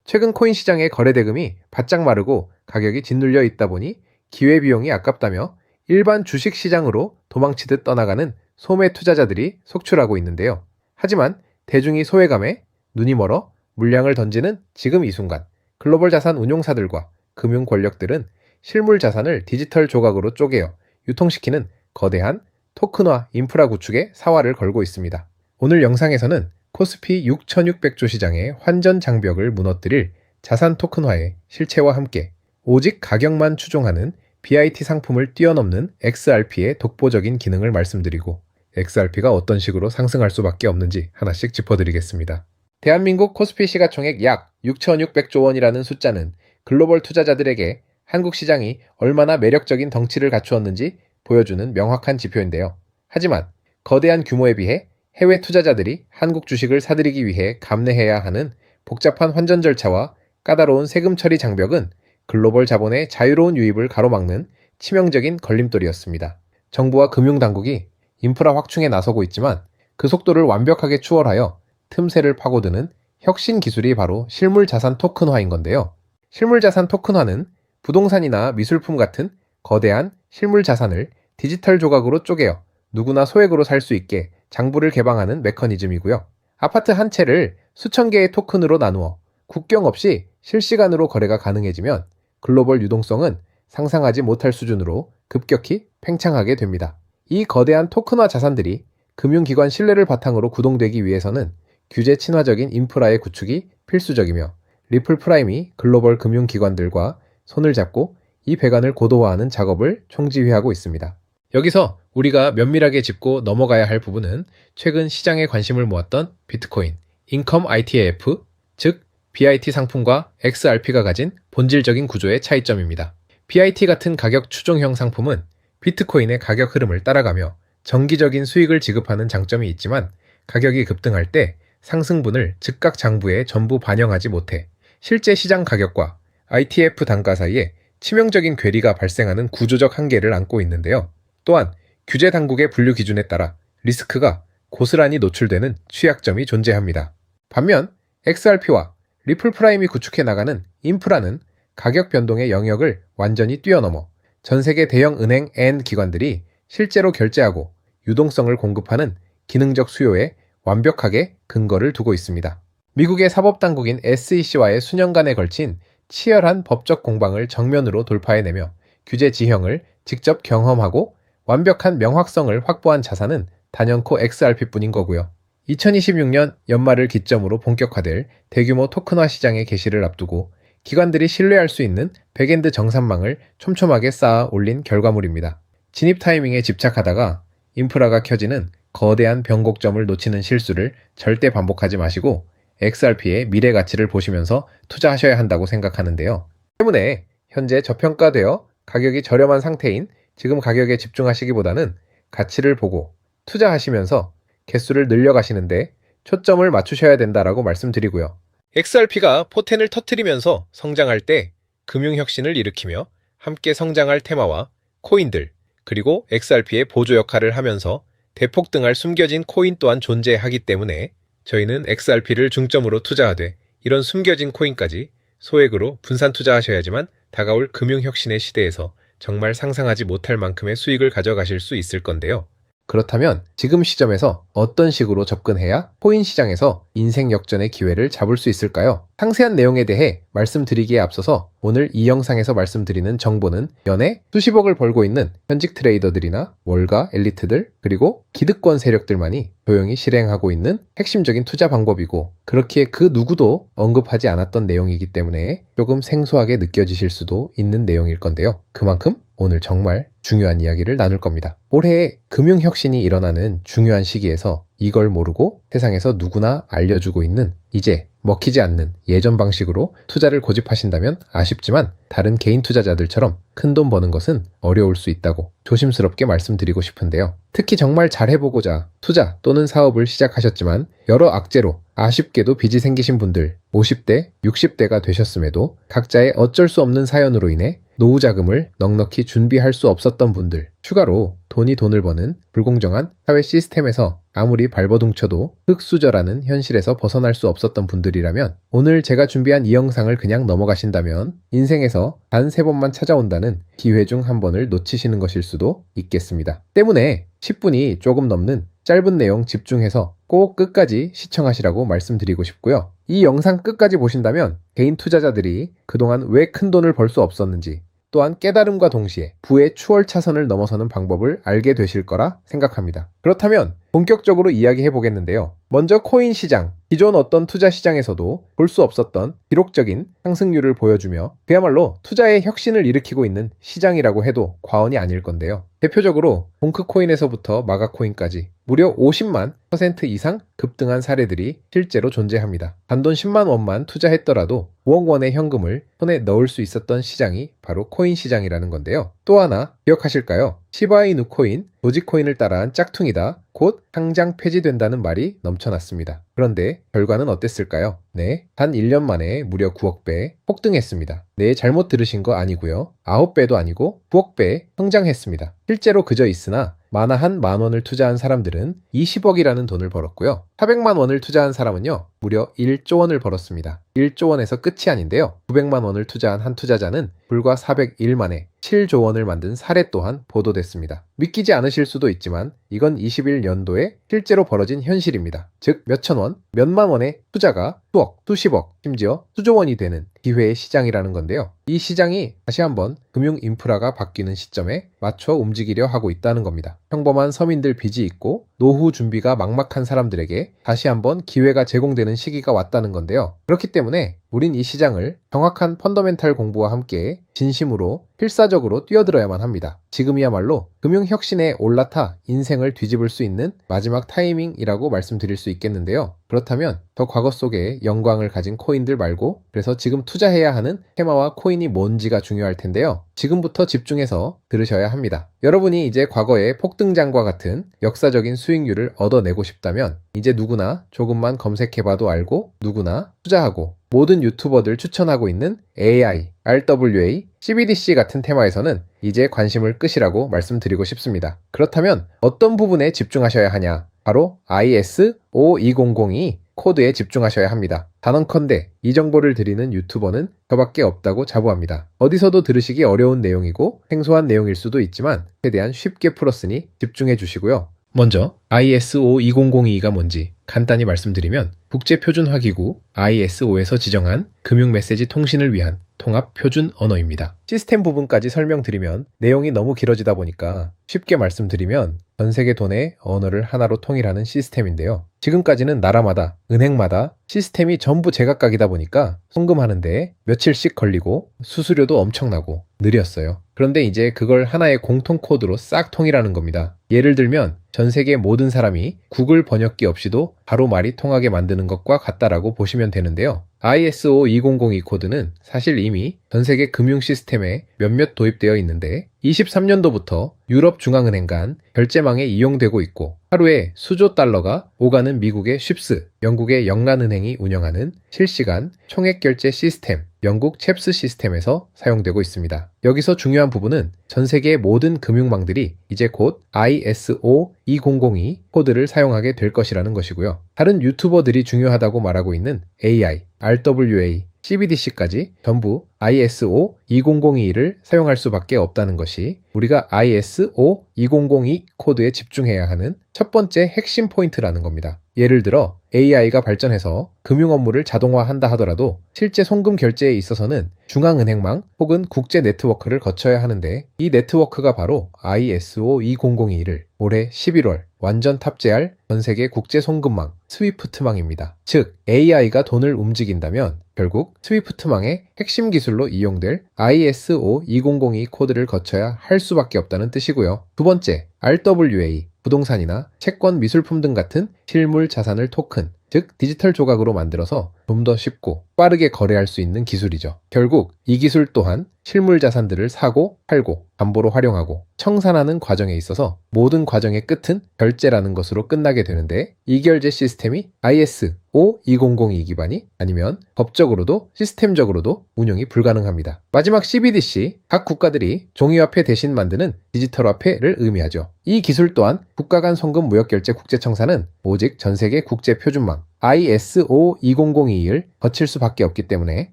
최근 코인 시장의 거래 대금이 바짝 마르고 가격이 짓눌려 있다 보니 기회비용이 아깝다며 일반 주식 시장으로 도망치듯 떠나가는 소매 투자자들이 속출하고 있는데요. 하지만 대중이 소외감에 눈이 멀어 물량을 던지는 지금 이 순간, 글로벌 자산 운용사들과 금융 권력들은 실물 자산을 디지털 조각으로 쪼개어 유통시키는 거대한 토큰화 인프라 구축에 사활을 걸고 있습니다. 오늘 영상에서는 코스피 6,600조 시장의 환전 장벽을 무너뜨릴 자산 토큰화의 실체와 함께 오직 가격만 추종하는 BIT 상품을 뛰어넘는 XRP의 독보적인 기능을 말씀드리고 XRP가 어떤 식으로 상승할 수밖에 없는지 하나씩 짚어드리겠습니다. 대한민국 코스피 시가총액 약 6,600조 원이라는 숫자는 글로벌 투자자들에게 한국 시장이 얼마나 매력적인 덩치를 갖추었는지 보여주는 명확한 지표인데요. 하지만 거대한 규모에 비해 해외 투자자들이 한국 주식을 사들이기 위해 감내해야 하는 복잡한 환전 절차와 까다로운 세금 처리 장벽은 글로벌 자본의 자유로운 유입을 가로막는 치명적인 걸림돌이었습니다. 정부와 금융당국이 인프라 확충에 나서고 있지만 그 속도를 완벽하게 추월하여 틈새를 파고드는 혁신 기술이 바로 실물자산 토큰화인 건데요. 실물자산 토큰화는 부동산이나 미술품 같은 거대한 실물자산을 디지털 조각으로 쪼개어 누구나 소액으로 살 수 있게 장부를 개방하는 메커니즘이고요. 아파트 한 채를 수천 개의 토큰으로 나누어 국경 없이 실시간으로 거래가 가능해지면 글로벌 유동성은 상상하지 못할 수준으로 급격히 팽창하게 됩니다. 이 거대한 토큰화 자산들이 금융기관 신뢰를 바탕으로 구동되기 위해서는 규제 친화적인 인프라의 구축이 필수적이며 리플 프라임이 글로벌 금융기관들과 손을 잡고 이 배관을 고도화하는 작업을 총지휘하고 있습니다. 여기서 우리가 면밀하게 짚고 넘어가야 할 부분은 최근 시장에 관심을 모았던 비트코인, 인컴 ITF, 즉 BIT 상품과 XRP가 가진 본질적인 구조의 차이점입니다. BIT 같은 가격 추종형 상품은 비트코인의 가격 흐름을 따라가며 정기적인 수익을 지급하는 장점이 있지만 가격이 급등할 때 상승분을 즉각 장부에 전부 반영하지 못해 실제 시장 가격과 ITF 단가 사이에 치명적인 괴리가 발생하는 구조적 한계를 안고 있는데요. 또한 규제 당국의 분류 기준에 따라 리스크가 고스란히 노출되는 취약점이 존재합니다. 반면 XRP와 리플 프라임이 구축해 나가는 인프라는 가격 변동의 영역을 완전히 뛰어넘어 전 세계 대형 은행 앤 기관들이 실제로 결제하고 유동성을 공급하는 기능적 수요에 완벽하게 근거를 두고 있습니다. 미국의 사법당국인 SEC와의 수년간에 걸친 치열한 법적 공방을 정면으로 돌파해내며 규제 지형을 직접 경험하고 완벽한 명확성을 확보한 자산은 단연코 XRP뿐인 거고요. 2026년 연말을 기점으로 본격화될 대규모 토큰화 시장의 개시를 앞두고 기관들이 신뢰할 수 있는 백엔드 정산망을 촘촘하게 쌓아 올린 결과물입니다. 진입 타이밍에 집착하다가 인프라가 켜지는 거대한 변곡점을 놓치는 실수를 절대 반복하지 마시고 XRP의 미래 가치를 보시면서 투자하셔야 한다고 생각하는데요. 때문에 현재 저평가되어 가격이 저렴한 상태인 지금 가격에 집중하시기보다는 가치를 보고 투자하시면서 개수를 늘려가시는데 초점을 맞추셔야 된다라고 말씀드리고요. XRP가 포텐을 터뜨리면서 성장할 때 금융혁신을 일으키며 함께 성장할 테마와 코인들, 그리고 XRP의 보조 역할을 하면서 대폭등할 숨겨진 코인 또한 존재하기 때문에 저희는 XRP를 중점으로 투자하되 이런 숨겨진 코인까지 소액으로 분산 투자하셔야지만 다가올 금융혁신의 시대에서 정말 상상하지 못할 만큼의 수익을 가져가실 수 있을 건데요. 그렇다면 지금 시점에서 어떤 식으로 접근해야 코인 시장에서 인생 역전의 기회를 잡을 수 있을까요? 상세한 내용에 대해 말씀드리기에 앞서서 오늘 이 영상에서 말씀드리는 정보는 연에 수십억을 벌고 있는 현직 트레이더들이나 월가 엘리트들 그리고 기득권 세력들만이 조용히 실행하고 있는 핵심적인 투자 방법이고 그렇기에 그 누구도 언급하지 않았던 내용이기 때문에 조금 생소하게 느껴지실 수도 있는 내용일 건데요. 그만큼 오늘 정말 중요한 이야기를 나눌 겁니다. 올해 금융혁신이 일어나는 중요한 시기에서 이걸 모르고 세상에서 누구나 알려주고 있는 이제 먹히지 않는 예전 방식으로 투자를 고집하신다면 아쉽지만 다른 개인 투자자들처럼 큰돈 버는 것은 어려울 수 있다고 조심스럽게 말씀드리고 싶은데요. 특히 정말 잘해보고자 투자 또는 사업을 시작하셨지만 여러 악재로 아쉽게도 빚이 생기신 분들 50대, 60대가 되셨음에도 각자의 어쩔 수 없는 사연으로 인해 노후 자금을 넉넉히 준비할 수 없었던 분들 추가로 돈을 버는 불공정한 사회 시스템에서 아무리 발버둥쳐도 흙수저라는 현실에서 벗어날 수 없었던 분들이라면 오늘 제가 준비한 이 영상을 그냥 넘어가신다면 인생에서 단 3번만 찾아온다는 기회 중 한 번을 놓치시는 것일 수도 있겠습니다. 때문에 10분이 조금 넘는 짧은 내용 집중해서 꼭 끝까지 시청하시라고 말씀드리고 싶고요. 이 영상 끝까지 보신다면 개인 투자자들이 그동안 왜 큰 돈을 벌 수 없었는지, 또한 깨달음과 동시에 부의 추월차선을 넘어서는 방법을 알게 되실 거라 생각합니다. 그렇다면 본격적으로 이야기해 보겠는데요. 먼저 코인 시장, 기존 어떤 투자 시장에서도 볼 수 없었던 기록적인 상승률을 보여주며 그야말로 투자의 혁신을 일으키고 있는 시장이라고 해도 과언이 아닐 건데요. 대표적으로 봉크코인에서부터 마가코인까지 무려 50만 % 이상 급등한 사례들이 실제로 존재합니다. 단돈 10만 원만 투자했더라도 5억 원의 현금을 손에 넣을 수 있었던 시장이 바로 코인 시장이라는 건데요. 또 하나 기억하실까요? 시바이누 코인, 도지코인을 따라한 짝퉁이다. 곧 상장 폐지된다는 말이 넘쳐났습니다. 그런데 결과는 어땠을까요? 네, 단 1년 만에 무려 9억 배 폭등했습니다. 네, 잘못 들으신 거 아니고요. 9배도 아니고 9억 배 성장했습니다. 실제로 그저 있으나 만화 한 만 원을 투자한 사람들은 20억이라는 돈을 벌었고요. 400만 원을 투자한 사람은요, 무려 1조 원을 벌었습니다. 1조 원에서 끝이 아닌데요. 900만 원을 투자한 한 투자자는 불과 401 만에 7조 원을 만든 사례 또한 보도됐습니다. 믿기지 않으실 수도 있지만 이건 21년도에 실제로 벌어진 현실입니다. 즉 몇천 원, 몇만 원의 투자가 수억, 수십억, 심지어 수조 원이 되는 기회의 시장이라는 건데요. 이 시장이 다시 한번 금융 인프라가 바뀌는 시점에 맞춰 움직이려 하고 있다는 겁니다. 평범한 서민들 빚이 있고 노후 준비가 막막한 사람들에게 다시 한번 기회가 제공되는 시기가 왔다는 건데요. 그렇기 때문에 우린 이 시장을 정확한 펀더멘탈 공부와 함께 진심으로 필사적으로 뛰어들어야만 합니다. 지금이야말로 금융혁신에 올라타 인생을 뒤집을 수 있는 마지막 타이밍이라고 말씀드릴 수 있겠는데요. 그렇다면 더 과거 속에 영광을 가진 코인들 말고 그래서 지금 투자해야 하는 테마와 코인이 뭔지가 중요할 텐데요. 지금부터 집중해서 들으셔야 합니다. 여러분이 이제 과거의 폭등장과 같은 역사적인 수익률을 얻어내고 싶다면 이제 누구나 조금만 검색해봐도 알고 누구나 투자하고 모든 유튜버들 추천하고 있는 AI, RWA, CBDC 같은 테마에서는 이제 관심을 끄시라고 말씀드리고 싶습니다. 그렇다면 어떤 부분에 집중하셔야 하냐? 바로 IS5200이 코드에 집중하셔야 합니다. 단언컨대 이 정보를 드리는 유튜버는 저밖에 없다고 자부합니다. 어디서도 들으시기 어려운 내용이고 생소한 내용일 수도 있지만 최대한 쉽게 풀었으니 집중해 주시고요. 먼저 ISO2002가 뭔지 간단히 말씀드리면 국제표준화기구 ISO에서 지정한 금융메시지 통신을 위한 통합 표준 언어입니다. 시스템 부분까지 설명드리면 내용이 너무 길어지다 보니까 쉽게 말씀드리면 전 세계 돈의 언어를 하나로 통일하는 시스템인데요. 지금까지는 나라마다, 은행마다 시스템이 전부 제각각이다 보니까 송금하는데 며칠씩 걸리고 수수료도 엄청나고 느렸어요. 그런데 이제 그걸 하나의 공통 코드로 싹 통일하는 겁니다. 예를 들면 전 세계 모든 사람이 구글 번역기 없이도 바로 말이 통하게 만드는 것과 같다라고 보시면 되는데요. ISO2002 코드는 사실 이미 전 세계 금융 시스템에 몇몇 도입되어 있는데 23년도부터 유럽 중앙은행 간 결제망에 이용되고 있고 하루에 수조 달러가 오가는 미국의 쉽스, 영국의 영란은행이 운영하는 실시간 총액 결제 시스템, 영국 챕스 시스템에서 사용되고 있습니다. 여기서 중요한 부분은 전 세계의 모든 금융망들이 이제 곧 ISO2002 코드를 사용하게 될 것이라는 것이고요. 다른 유튜버들이 중요하다고 말하고 있는 AI, RWA, CBDC까지 전부 ISO2002를 사용할 수밖에 없다는 것이 우리가 ISO2002 코드에 집중해야 하는 첫 번째 핵심 포인트라는 겁니다. 예를 들어 AI가 발전해서 금융 업무를 자동화한다 하더라도 실제 송금 결제에 있어서는 중앙은행망 혹은 국제 네트워크를 거쳐야 하는데 이 네트워크가 바로 ISO2002를 올해 11월 완전 탑재할 전 세계 국제 송금망 스위프트망입니다. 즉 AI가 돈을 움직인다면 결국 스위프트망의 핵심 기술로 이용될 ISO2002 코드를 거쳐야 할 수밖에 없다는 뜻이고요. 두 번째, RWA, 부동산이나 채권, 미술품 등 같은 실물 자산을 토큰, 즉 디지털 조각으로 만들어서 좀 더 쉽고 빠르게 거래할 수 있는 기술이죠. 결국 이 기술 또한 실물 자산들을 사고 팔고 담보로 활용하고 청산하는 과정에 있어서 모든 과정의 끝은 결제라는 것으로 끝나게 되는데, 이 결제 시스템이 ISO 2002 기반이 아니면 법적으로도 시스템적으로도 운용이 불가능합니다. 마지막 CBDC, 각 국가들이 종이화폐 대신 만드는 디지털화폐를 의미하죠. 이 기술 또한 국가 간 송금 무역결제 국제청사는 오직 전세계 국제표준망 ISO 2002를 거칠 수밖에 없기 때문에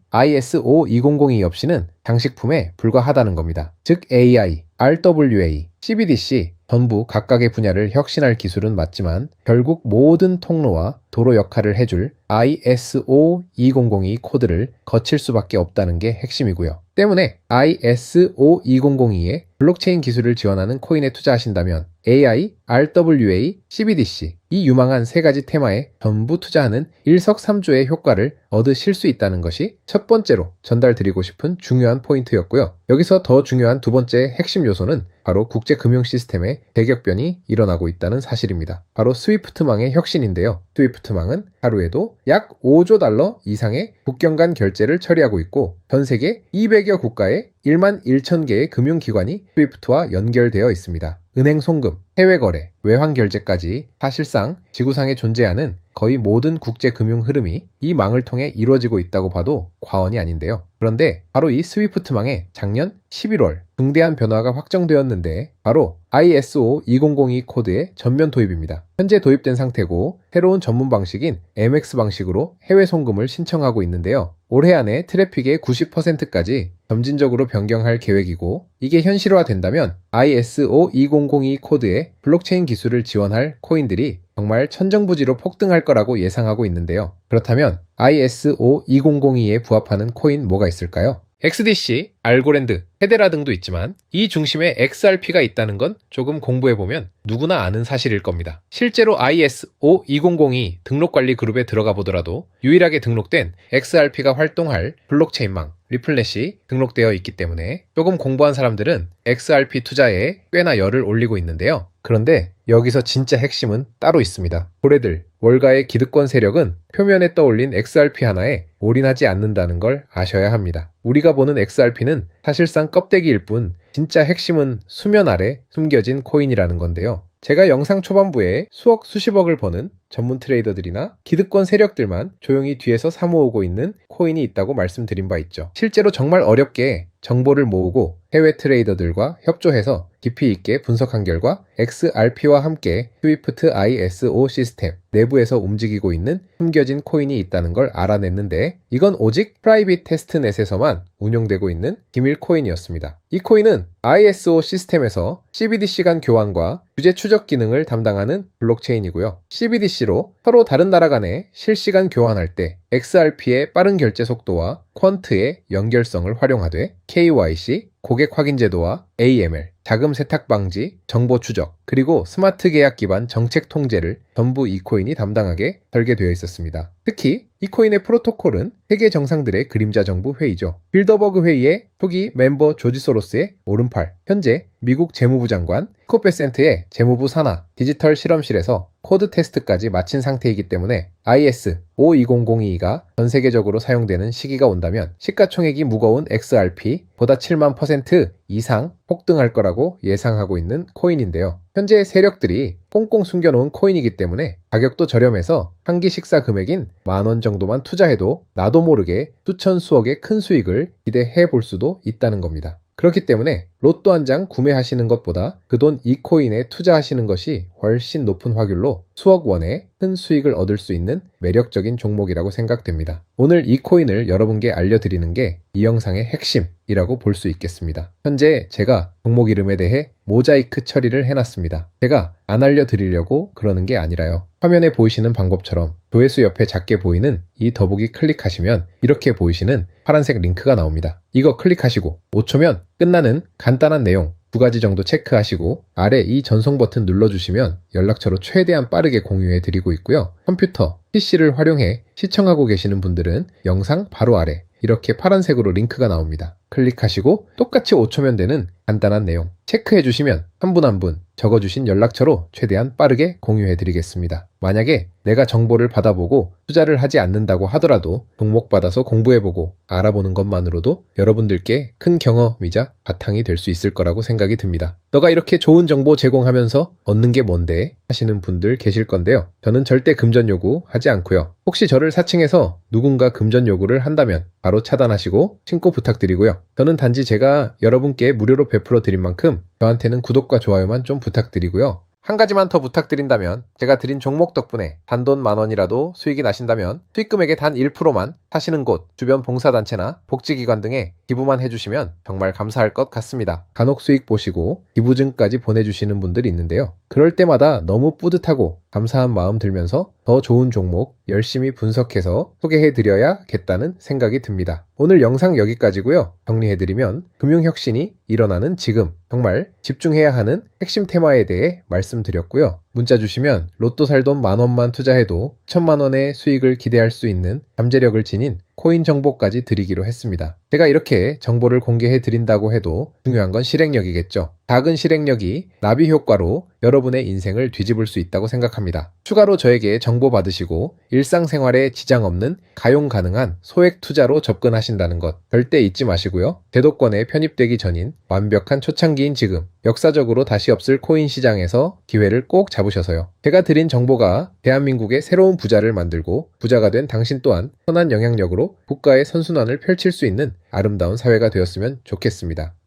ISO 2002 없이는 장식품에 불과하다는 겁니다. 즉 AI, RWA, CBDC 전부 각각의 분야를 혁신할 기술은 맞지만 결국 모든 통로와 도로 역할을 해줄 ISO 2002 코드를 거칠 수밖에 없다는 게 핵심이고요. 때문에 ISO 2002에 블록체인 기술을 지원하는 코인에 투자하신다면 AI, RWA, CBDC 이 유망한 세 가지 테마에 전부 투자하는 일석삼조의 효과를 얻으실 수 있다는 것이 첫 번째로 전달드리고 싶은 중요한 포인트였고요. 여기서 더 중요한 두 번째 핵심 요소는 바로 국제금융 시스템의 대격변이 일어나고 있다는 사실입니다. 바로 스위프트망의 혁신인데요. 스위프트망은 하루에도 약 5조 달러 이상의 국경 간 결제를 처리하고 있고 전 세계 200여 국가에 1만 1천 개의 금융기관이 스위프트와 연결되어 있습니다. 은행 송금, 해외 거래, 외환 결제까지 사실상 지구상에 존재하는 거의 모든 국제 금융 흐름이 이 망을 통해 이루어지고 있다고 봐도 과언이 아닌데요. 그런데 바로 이 스위프트망에 작년 11월 중대한 변화가 확정되었는데 바로 ISO 2002 코드의 전면 도입입니다. 현재 도입된 상태고 새로운 전문 방식인 MX 방식으로 해외 송금을 신청하고 있는데요. 올해 안에 트래픽의 90%까지 점진적으로 변경할 계획이고, 이게 현실화된다면 ISO 2002 코드의 블록체인 기술을 지원할 코인들이 정말 천정부지로 폭등할 거라고 예상하고 있는데요. 그렇다면 ISO 2002에 부합하는 코인 뭐가 있을까요? XDC, 알고랜드, 헤데라 등도 있지만 이 중심에 XRP가 있다는 건 조금 공부해보면 누구나 아는 사실일 겁니다. 실제로 ISO 2002 등록관리 그룹에 들어가 보더라도 유일하게 등록된 XRP가 활동할 블록체인망 리플렛이 등록되어 있기 때문에 조금 공부한 사람들은 XRP 투자에 꽤나 열을 올리고 있는데요. 그런데 여기서 진짜 핵심은 따로 있습니다. 고래들, 월가의 기득권 세력은 표면에 떠올린 XRP 하나에 올인하지 않는다는 걸 아셔야 합니다. 우리가 보는 XRP는 사실상 껍데기일 뿐 진짜 핵심은 수면 아래 숨겨진 코인이라는 건데요. 제가 영상 초반부에 수억 수십억을 버는 전문 트레이더들이나 기득권 세력들만 조용히 뒤에서 사모으고 있는 코인이 있다고 말씀드린 바 있죠. 실제로 정말 어렵게 정보를 모으고 해외 트레이더들과 협조해서 깊이 있게 분석한 결과 XRP와 함께 스위프트 ISO 시스템 내부에서 움직이고 있는 숨겨진 코인이 있다는 걸 알아냈는데, 이건 오직 프라이빗 테스트넷에서만 운용되고 있는 기밀 코인이었습니다. 이 코인은 ISO 시스템에서 CBDC 간 교환과 규제 추적 기능을 담당하는 블록체인이고요. CBDC로 서로 다른 나라 간에 실시간 교환할 때 XRP의 빠른 결제 속도와 퀀트의 연결성을 활용하되 KYC, 고객 확인 제도와 AML, 자금 세탁 방지, 정보 추적, 그리고 스마트 계약 기반 정책 통제를 전부 이 코인이 담당하게 설계되어 있었습니다. 특히 이 코인의 프로토콜은 세계 정상들의 그림자 정부 회의죠. 빌더버그 회의의 초기 멤버 조지 소로스의 오른팔, 현재 미국 재무부 장관 스콧 베센트의 재무부 산하 디지털 실험실에서 코드 테스트까지 마친 상태이기 때문에 ISO 2002가 전 세계적으로 사용되는 시기가 온다면 시가총액이 무거운 XRP 보다 7만 % 이상 폭등할 거라고 예상하고 있는 코인인데요. 현재 세력들이 꽁꽁 숨겨놓은 코인이기 때문에 가격도 저렴해서 한 끼 식사 금액인 10,000원 정도만 투자해도 나도 모르게 수천 수억의 큰 수익을 기대해 볼 수도 있다는 겁니다. 그렇기 때문에 로또 한 장 구매하시는 것보다 그 돈 이 코인에 투자하시는 것이 훨씬 높은 확률로 수억 원의 큰 수익을 얻을 수 있는 매력적인 종목이라고 생각됩니다. 오늘 이 코인을 여러분께 알려드리는 게 이 영상의 핵심이라고 볼 수 있겠습니다. 현재 제가 종목 이름에 대해 모자이크 처리를 해놨습니다. 제가 안 알려드리려고 그러는 게 아니라요. 화면에 보이시는 방법처럼 조회수 옆에 작게 보이는 이 더보기 클릭하시면 이렇게 보이시는 파란색 링크가 나옵니다. 이거 클릭하시고 5초면 끝나는 간단한 내용 2가지 정도 체크하시고 아래 이 전송 버튼 눌러주시면 연락처로 최대한 빠르게 공유해 드리고 있고요. 컴퓨터, PC를 활용해 시청하고 계시는 분들은 영상 바로 아래 이렇게 파란색으로 링크가 나옵니다. 클릭하시고 똑같이 5초면 되는 간단한 내용 체크해 주시면 한 분 한 분 적어주신 연락처로 최대한 빠르게 공유해 드리겠습니다. 만약에 내가 정보를 받아보고 투자를 하지 않는다고 하더라도 종목 받아서 공부해보고 알아보는 것만으로도 여러분들께 큰 경험이자 바탕이 될 수 있을 거라고 생각이 듭니다. 너가 이렇게 좋은 정보 제공하면서 얻는 게 뭔데? 하시는 분들 계실 건데요. 저는 절대 금전 요구하지 않고요. 혹시 저를 사칭해서 누군가 금전 요구를 한다면 바로 차단하시고 신고 부탁드리고요. 저는 단지 제가 여러분께 무료로 베풀어 드린 만큼 저한테는 구독과 좋아요만 좀 부탁드리고요. 한 가지만 더 부탁드린다면 제가 드린 종목 덕분에 단돈 10,000원이라도 수익이 나신다면 수익금액의 단 1%만 사시는 곳, 주변 봉사단체나 복지기관 등에 기부만 해주시면 정말 감사할 것 같습니다. 간혹 수익 보시고 기부증까지 보내주시는 분들이 있는데요. 그럴 때마다 너무 뿌듯하고 감사한 마음 들면서 더 좋은 종목 열심히 분석해서 소개해드려야겠다는 생각이 듭니다. 오늘 영상 여기까지고요. 정리해드리면 금융혁신이 일어나는 지금 정말 집중해야 하는 핵심 테마에 대해 말씀드렸고요. 문자 주시면 로또 살 돈 10,000원만 투자해도 1,000,000원의 수익을 기대할 수 있는 잠재력을 지닌 코인 정보까지 드리기로 했습니다. 제가 이렇게 정보를 공개해 드린다고 해도 중요한 건 실행력이겠죠. 작은 실행력이 나비 효과로 여러분의 인생을 뒤집을 수 있다고 생각합니다. 추가로 저에게 정보 받으시고 일상생활에 지장 없는 가용 가능한 소액 투자로 접근하신다는 것 절대 잊지 마시고요. 제도권에 편입되기 전인 완벽한 초창기인 지금 역사적으로 다시 없을 코인 시장에서 기회를 꼭 잡으셔서요. 제가 드린 정보가 대한민국의 새로운 부자를 만들고 부자가 된 당신 또한 선한 영향력으로 국가의 선순환을 펼칠 수 있는 아름다운 사회가 되었으면 좋겠습니다.